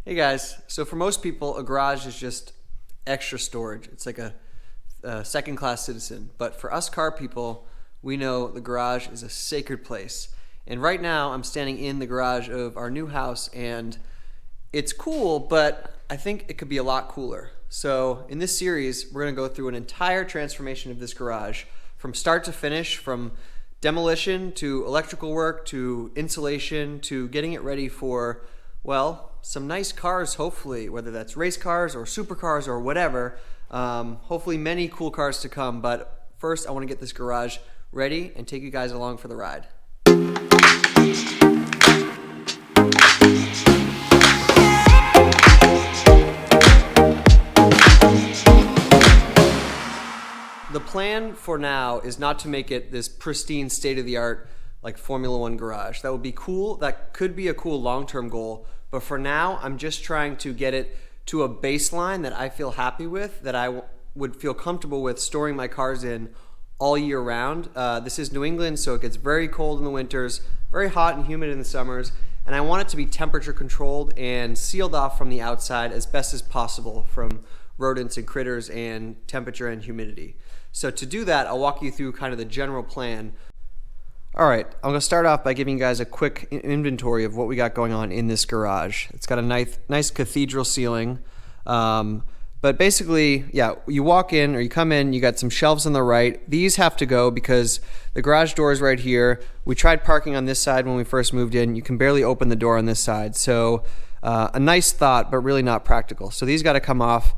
Hey guys, so for most people, a garage is just extra storage. It's like a second-class citizen. But for us car people, we know the garage is a sacred place. And right now, I'm standing in the garage of our new house, and it's cool, but I think it could be a lot cooler. So in this series, we're gonna go through an entire transformation of this garage from start to finish, from demolition to electrical work to insulation to getting it ready for, well, some nice cars, hopefully, whether that's race cars or supercars or whatever. Hopefully many cool cars to come, but first I want to get this garage ready and take you guys along for the ride. The plan for now is not to make it this pristine, state-of-the-art like Formula One garage. That would be cool. That could be a cool long-term goal. But for now, I'm just trying to get it to a baseline that I feel happy with, that I would feel comfortable with storing my cars in all year round. This is New England, so it gets very cold in the winters, very hot and humid in the summers, and I want it to be temperature controlled and sealed off from the outside as best as possible from rodents and critters and temperature and humidity. So to do that, I'll walk you through kind of the general plan. All right, I'm gonna start off by giving you guys a quick inventory of what we got going on in this garage. It's got a nice cathedral ceiling. But basically, yeah, you walk in or you come in, you got some shelves on the right. These have to go because the garage door is right here. We tried parking on this side when we first moved in. You can barely open the door on this side. So a nice thought, but really not practical. So these gotta come off.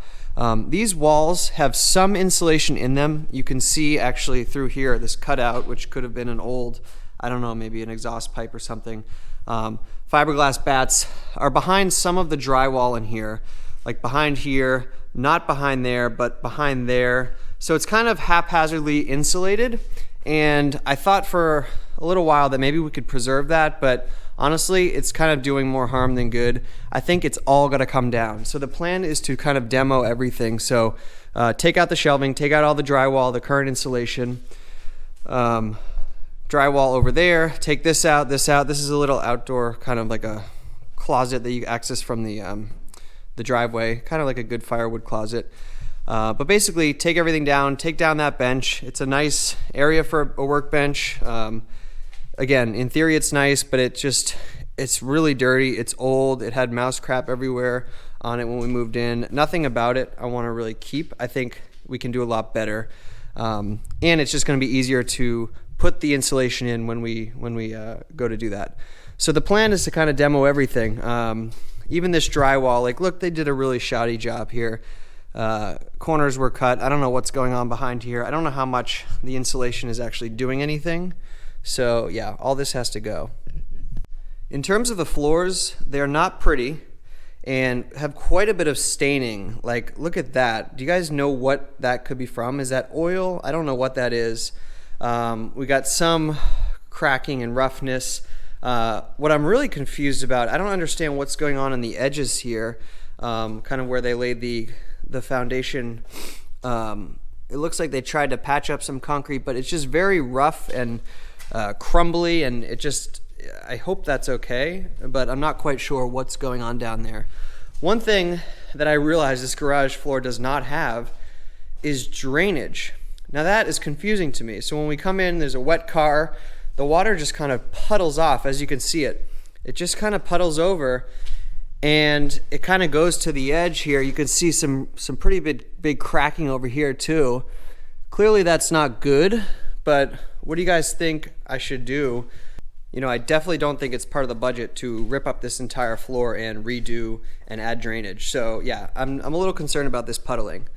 These walls have some insulation in them. You can see actually through here this cutout, which could have been an old, I don't know, maybe an exhaust pipe or something. Fiberglass bats are behind some of the drywall in here, like behind here, not behind there, but behind there. So it's kind of haphazardly insulated. And I thought for a little while that maybe we could preserve that, but honestly, it's kind of doing more harm than good. I think it's all gonna come down. So the plan is to kind of demo everything. So take out the shelving, take out all the drywall, the current insulation, drywall over there, take this out, this out. This is a little outdoor kind of like a closet that you access from the driveway, kind of like a good firewood closet. But basically take everything down, take down that bench. It's a nice area for a workbench. Again, in theory it's nice, but it's really dirty. It's old. It had mouse crap everywhere on it when we moved in. Nothing about it I want to really keep. I think we can do a lot better. And it's just going to be easier to put the insulation in when we go to do that. So the plan is to kind of demo everything. Even this drywall, like look, they did a really shoddy job here. Corners were cut. I don't know what's going on behind here. I don't know how much the insulation is actually doing anything. So yeah, all this has to go. In terms of the floors, they're not pretty and have quite a bit of staining. Like, look at that. Do you guys know what that could be from? Is that oil? I don't know what that is. We got some cracking and roughness. What I'm really confused about, I don't understand what's going on the edges here, kind of where they laid the foundation. It looks like they tried to patch up some concrete, but it's just very rough and crumbly, and I hope that's okay, but I'm not quite sure what's going on down there. One thing that I realized this garage floor does not have is drainage. Now that is confusing to me. So when we come in, there's a wet car, the water just kind of puddles off, as you can see it. It just kind of puddles over, and it kind of goes to the edge here. You can see some pretty big cracking over here too. Clearly that's not good, but what do you guys think I should do? You know, I definitely don't think it's part of the budget to rip up this entire floor and redo and add drainage. So yeah, I'm a little concerned about this puddling.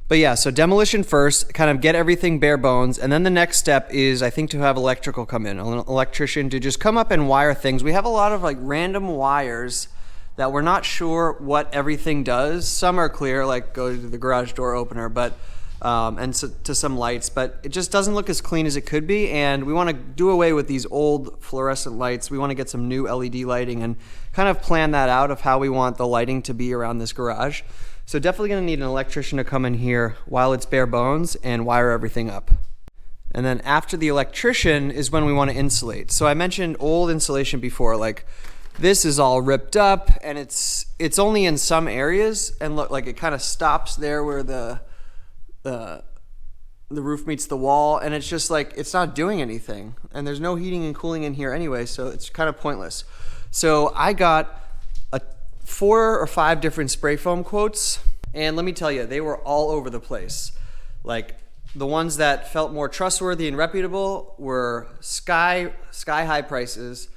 But yeah, so demolition first, kind of get everything bare bones, and then the next step is I think to have electrical come in, an electrician to just come up and wire things. We have a lot of like random wires that we're not sure what everything does. Some are clear, like go to the garage door opener, but and so, to some lights, but it just doesn't look as clean as it could be, and we want to do away with these old fluorescent lights. We want to get some new LED lighting and kind of plan that out of how we want the lighting to be around this garage. So definitely going to need an electrician to come in here while it's bare bones and wire everything up. And then after the electrician is when we want to insulate. So I mentioned old insulation before, like This is all ripped up, and it's only in some areas, and look, like it kind of stops there where the roof meets the wall, and it's just like it's not doing anything, and there's no heating and cooling in here anyway, so it's kind of pointless. So I got 4 or 5 different spray foam quotes, and let me tell you, they were all over the place. Like the ones that felt more trustworthy and reputable were sky high prices,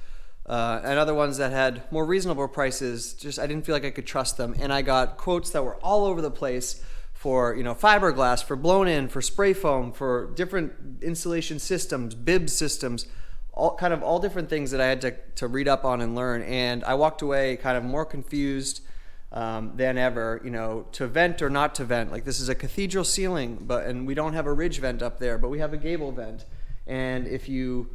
and other ones that had more reasonable prices, just I didn't feel like I could trust them. And I got quotes that were all over the place for, fiberglass, for blown in, for spray foam, for different insulation systems, bib systems, all different things that I had to read up on and learn. And I walked away kind of more confused than ever, to vent or not to vent. Like this is a cathedral ceiling, and we don't have a ridge vent up there, but we have a gable vent. And if you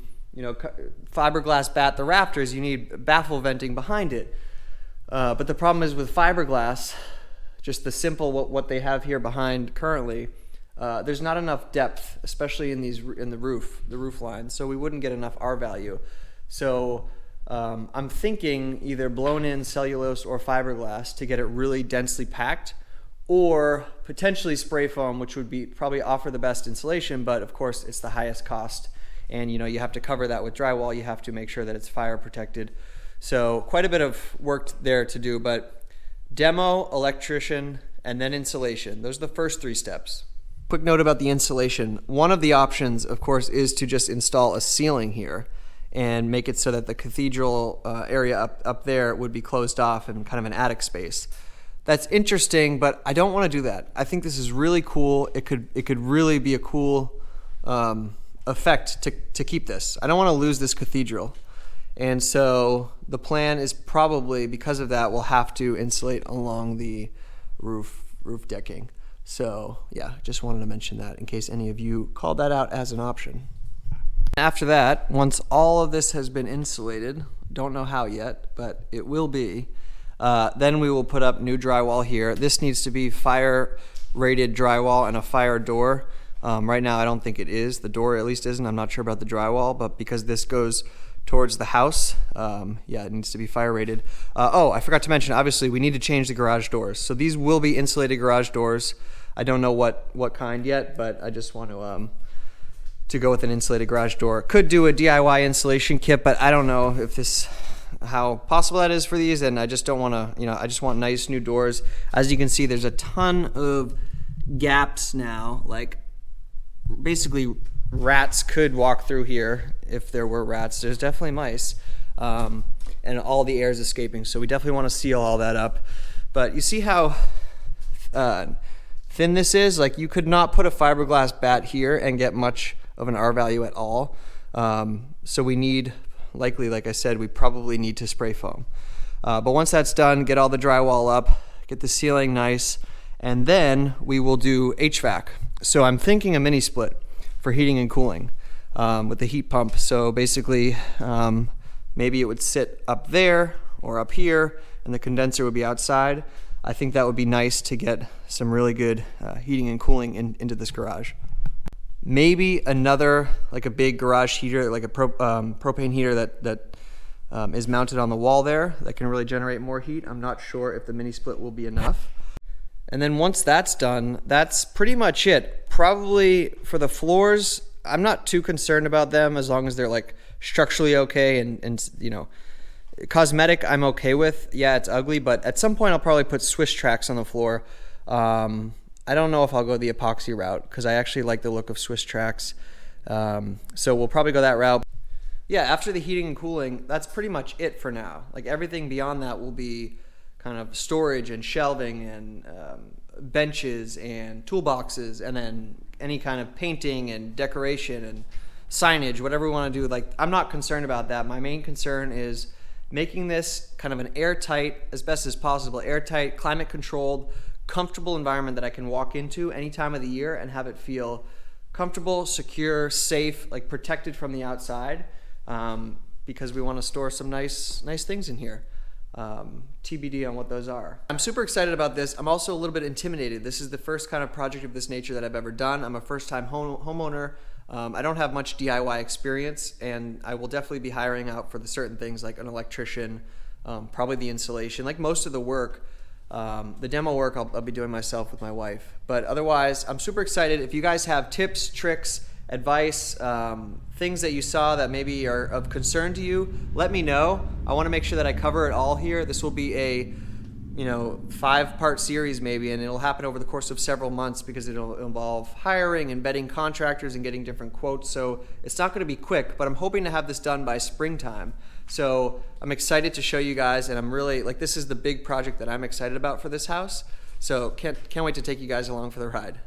fiberglass bat the rafters, you need baffle venting behind it. But the problem is with fiberglass, just the simple what they have here behind currently, there's not enough depth, especially in the roof line, so we wouldn't get enough R value. So I'm thinking either blown in cellulose or fiberglass to get it really densely packed, or potentially spray foam, which would be probably offer the best insulation, but of course it's the highest cost. And you have to cover that with drywall. You have to make sure that it's fire protected. So quite a bit of work there to do, but demo, electrician, and then insulation. Those are the first 3 steps. Quick note about the insulation. One of the options, of course, is to just install a ceiling here and make it so that the cathedral area up there would be closed off and kind of an attic space. That's interesting, but I don't want to do that. I think this is really cool. It could really be a cool effect to keep this. I don't want to lose this cathedral. And so the plan is probably, because of that, we'll have to insulate along the roof decking. So yeah, just wanted to mention that in case any of you called that out as an option. After that, once all of this has been insulated, don't know how yet, but it will be, then we will put up new drywall here. This needs to be fire rated drywall and a fire door. Right now I don't think it is. The door at least isn't. I'm not sure about the drywall, but because this goes towards the house, it needs to be fire rated. I forgot to mention, obviously we need to change the garage doors. So these will be insulated garage doors. I don't know what kind yet, but I just want to go with an insulated garage door. Could do a DIY installation kit, but I don't know if how possible that is for these, and I just don't want to, I just want nice new doors. As you can see, there's a ton of gaps now, like basically rats could walk through here if there were rats. There's definitely mice, and all the air is escaping, so we definitely want to seal all that up. But you see how thin this is? Like you could not put a fiberglass bat here and get much of an R value at all. So we need, likely, like I said, we probably need to spray foam. But once that's done, get all the drywall up, get the ceiling nice, and then we will do HVAC. So I'm thinking a mini split for heating and cooling with the heat pump. So basically, maybe it would sit up there or up here, and the condenser would be outside. I think that would be nice to get some really good heating and cooling into this garage. Maybe another, like a big garage heater, like a propane heater that is mounted on the wall there that can really generate more heat. I'm not sure if the mini split will be enough. And then once that's done, that's pretty much it. Probably for the floors, I'm not too concerned about them as long as they're like structurally okay and cosmetic I'm okay with. Yeah, it's ugly, but at some point I'll probably put Swiss tracks on the floor. I don't know if I'll go the epoxy route because I actually like the look of Swiss tracks. So we'll probably go that route. Yeah, after the heating and cooling, that's pretty much it for now. Like everything beyond that will be kind of storage and shelving and benches and toolboxes, and then any kind of painting and decoration and signage, whatever we want to do. Like I'm not concerned about that. My main concern is making this kind of an airtight, as best as possible, airtight, climate controlled, comfortable environment that I can walk into any time of the year and have it feel comfortable, secure, safe, like protected from the outside, because we want to store some nice things in here. TBD on what those are. I'm super excited about this. I'm also a little bit intimidated. This is the first kind of project of this nature that I've ever done. I'm a first-time homeowner. I don't have much DIY experience, and I will definitely be hiring out for the certain things like an electrician, probably the insulation, like most of the work. The demo work I'll be doing myself with my wife. But otherwise, I'm super excited. If you guys have tips, tricks, advice, things that you saw that maybe are of concern to you, let me know. I want to make sure that I cover it all here. This will be a 5-part series maybe, and it'll happen over the course of several months because it'll involve hiring and vetting contractors and getting different quotes. So it's not going to be quick, but I'm hoping to have this done by springtime. So I'm excited to show you guys, and I'm really, this is the big project that I'm excited about for this house. So can't wait to take you guys along for the ride.